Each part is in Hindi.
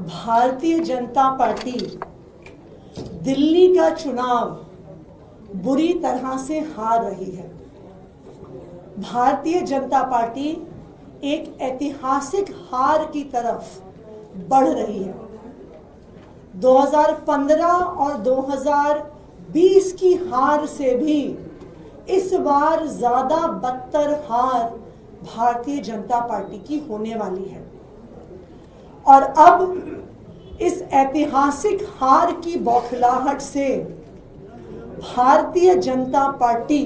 भारतीय जनता पार्टी दिल्ली का चुनाव बुरी तरह से हार रही है। भारतीय जनता पार्टी एक ऐतिहासिक हार की तरफ बढ़ रही है। 2015 और 2020 की हार से भी इस बार ज्यादा बदतर हार भारतीय जनता पार्टी की होने वाली है। और अब इस ऐतिहासिक हार की बौखलाहट से भारतीय जनता पार्टी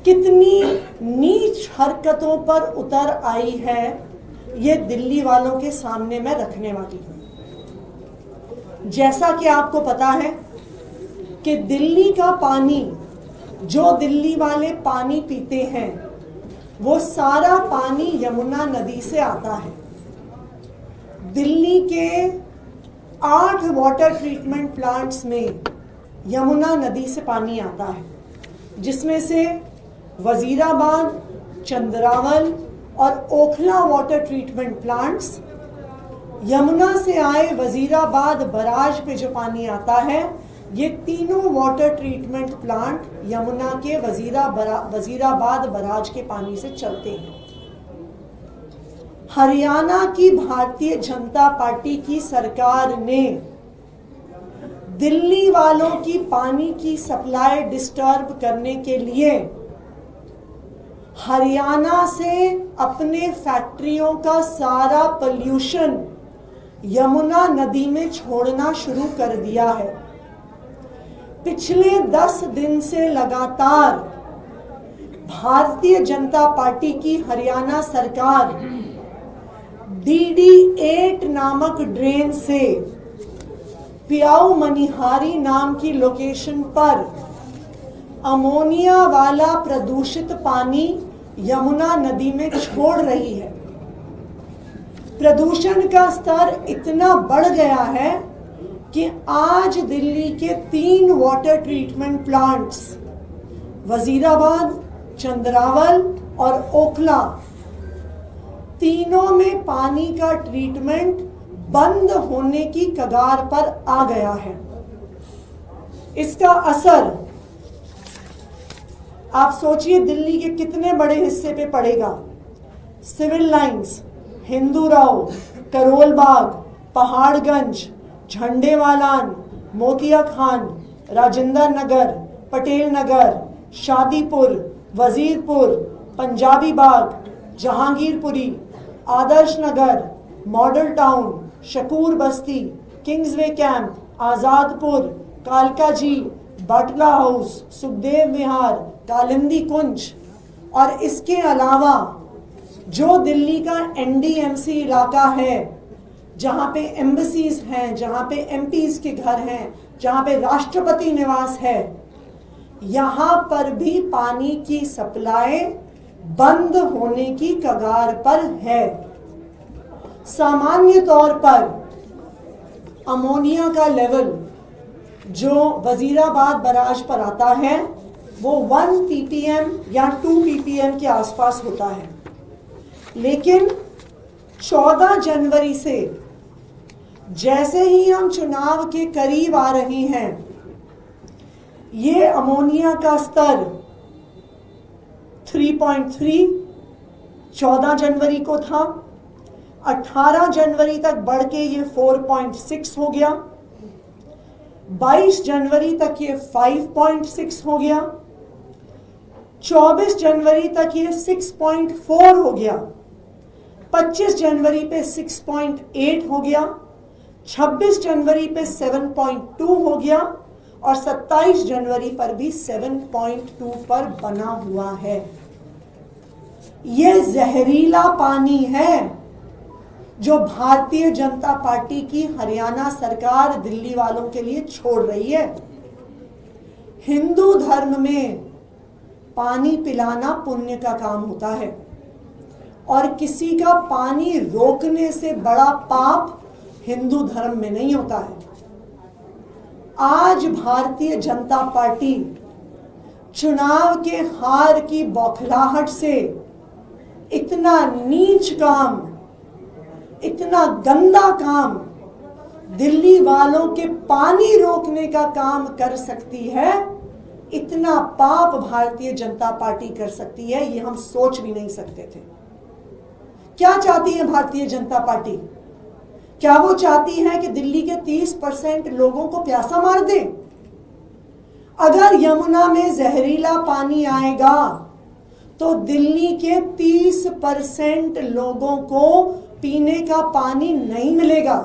कितनी नीच हरकतों पर उतर आई है, ये दिल्ली वालों के सामने मैं रखने वाली हूं। जैसा कि आपको पता है कि दिल्ली का पानी, जो दिल्ली वाले पानी पीते हैं, वो सारा पानी यमुना नदी से आता है। दिल्ली के 8 वाटर ट्रीटमेंट प्लांट्स में यमुना नदी से पानी आता है, जिसमें से वजीराबाद, चंद्रावल और Okhla water treatment plants, Yamuna से आए वजीराबाद बराज पे जो पानी आता है, ये तीनों वाटर ट्रीटमेंट प्लांट यमुना के वजीराबाद बराज के पानी से चलते हैं। हरियाणा की भारतीय जनता पार्टी की सरकार ने दिल्ली वालों की पानी की सप्लाई डिस्टर्ब करने के लिए हरियाणा से अपने फैक्ट्रियों का सारा पोल्यूशन यमुना नदी में छोड़ना शुरू कर दिया है। पिछले 10 दिन से लगातार भारतीय जनता पार्टी की हरियाणा सरकार DD8 नामक ड्रेन से पियाऊ मनिहारी नाम की लोकेशन पर अमोनिया वाला प्रदूषित पानी यमुना नदी में छोड़ रही है। प्रदूषण का स्तर इतना बढ़ गया है कि आज दिल्ली के 3 water treatment plants, Wazirabad, Chandrawal और ओखला, तीनों में पानी का ट्रीटमेंट बंद होने की कगार पर आ गया है। इसका असर आप सोचिए दिल्ली के कितने बड़े हिस्से पे पड़ेगा। सिविल लाइंस, हिंदूराव, करोल बाग, पहाड़गंज, झंडेवालान, मोतिया खान, राजेंद्र नगर, पटेल नगर, शादीपुर, वजीरपुर, पंजाबी बाग, जहांगीरपुरी, आदर्श नगर, मॉडल टाउन, शकूर बस्ती, किंग्सवे कैंप, आजादपुर, कालकाजी, बाटला हाउस, सुखदेव विहार, कालिंदी कुंज और इसके अलावा जो दिल्ली का NDMC इलाका है, जहां पे एम्बेसीज हैं, जहां पे MPs के घर हैं, जहां पे राष्ट्रपति निवास है, यहां पर भी पानी की सप्लाई बंद होने की कगार पर है। सामान्य तौर पर अमोनिया का लेवल जो वजीराबाद बराज पर आता है वो 1 ppm या 2 ppm के आसपास होता है। लेकिन 14 जनवरी से जैसे ही हम चुनाव के करीब आ रहे हैं, ये अमोनिया का स्तर 3.3 14 जनवरी को था, 18 जनवरी तक बढ़ के ये 4.6 हो गया, 22 जनवरी तक ये 5.6 हो गया, 24 जनवरी तक ये 6.4 हो गया, 25 जनवरी पे 6.8 हो गया, 26 जनवरी पे 7.2 हो गया और 27 जनवरी पर भी 7.2 पर बना हुआ है। ये जहरीला पानी है जो भारतीय जनता पार्टी की हरियाणा सरकार दिल्ली वालों के लिए छोड़ रही है। हिंदू धर्म में पानी पिलाना पुण्य का काम होता है और किसी का पानी रोकने से बड़ा पाप हिंदू धर्म में नहीं होता है। आज भारतीय जनता पार्टी चुनाव के हार की बौखलाहट से इतना नीच काम इतना गंदा काम दिल्ली वालों के पानी रोकने का काम कर सकती है, इतना पाप भारतीय जनता पार्टी कर सकती है, ये हम सोच भी नहीं सकते थे। क्या चाहती है भारतीय जनता पार्टी? क्या वो चाहती है कि दिल्ली के 30% लोगों को प्यासा मार दे? अगर यमुना में जहरीला पानी आएगा तो दिल्ली के 30% लोगों को पीने का पानी नहीं मिलेगा।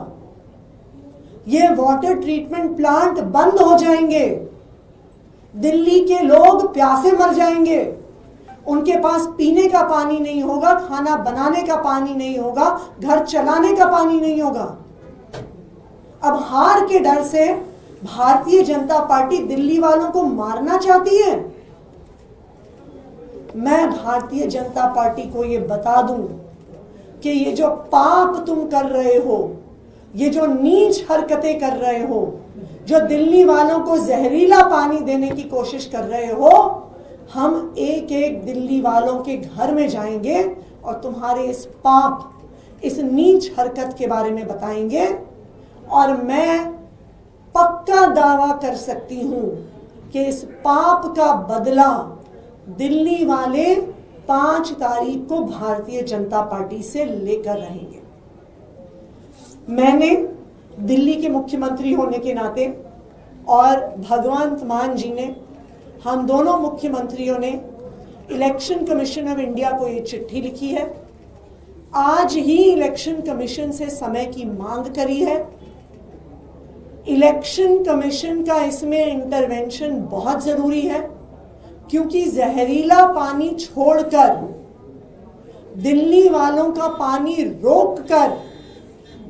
ये वाटर ट्रीटमेंट प्लांट बंद हो जाएंगे, दिल्ली के लोग प्यासे मर जाएंगे, उनके पास पीने का पानी नहीं होगा, खाना बनाने का पानी नहीं होगा, घर चलाने का पानी नहीं होगा। अब हार के डर से भारतीय जनता पार्टी दिल्ली वालों को मारना चाहती है। मैं भारतीय जनता पार्टी को ये बता दूं कि ये जो पाप तुम कर रहे हो, ये जो नीच हरकतें कर रहे हो, जो दिल्ली वालों को जहरीला पानी देने की कोशिश कर रहे हो, हम एक एक दिल्ली वालों के घर में जाएंगे और तुम्हारे इस पाप, इस नीच हरकत के बारे में बताएंगे। और मैं पक्का दावा कर सकती हूं कि इस पाप का बदला दिल्ली वाले 5 तारीख को भारतीय जनता पार्टी से लेकर रहेंगे। मैंने दिल्ली के मुख्यमंत्री होने के नाते और भगवंत मान जी ने, हम दोनों मुख्यमंत्रियों ने इलेक्शन कमीशन ऑफ इंडिया को ये चिट्ठी लिखी है। आज ही इलेक्शन कमीशन से समय की मांग करी है। इलेक्शन कमीशन का इसमें इंटरवेंशन बहुत जरूरी है, क्योंकि जहरीला पानी छोड़कर, दिल्ली वालों का पानी रोककर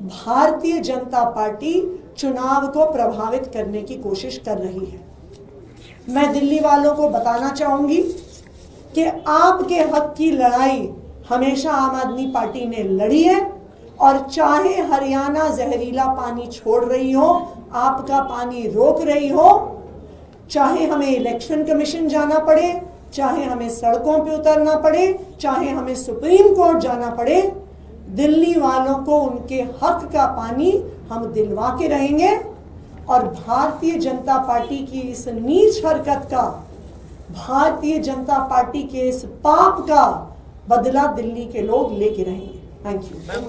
भारतीय जनता पार्टी चुनाव को प्रभावित करने की कोशिश कर रही है। मैं दिल्ली वालों को बताना चाहूंगी कि आपके हक की लड़ाई हमेशा आम आदमी पार्टी ने लड़ी है, और चाहे हरियाणा जहरीला पानी छोड़ रही हो, आपका पानी रोक रही हो, चाहे हमें इलेक्शन कमीशन जाना पड़े, चाहे हमें सड़कों पे उतरना पड़े, चाहे हमें सुप्रीम कोर्ट जाना पड़े, दिल्ली वालों को उनके हक का पानी हम दिलवा के रहेंगे। और भारतीय जनता पार्टी की इस नीच हरकत का, भारतीय जनता पार्टी के इस पाप का बदला दिल्ली के लोग लेके रहेंगे। Thank you.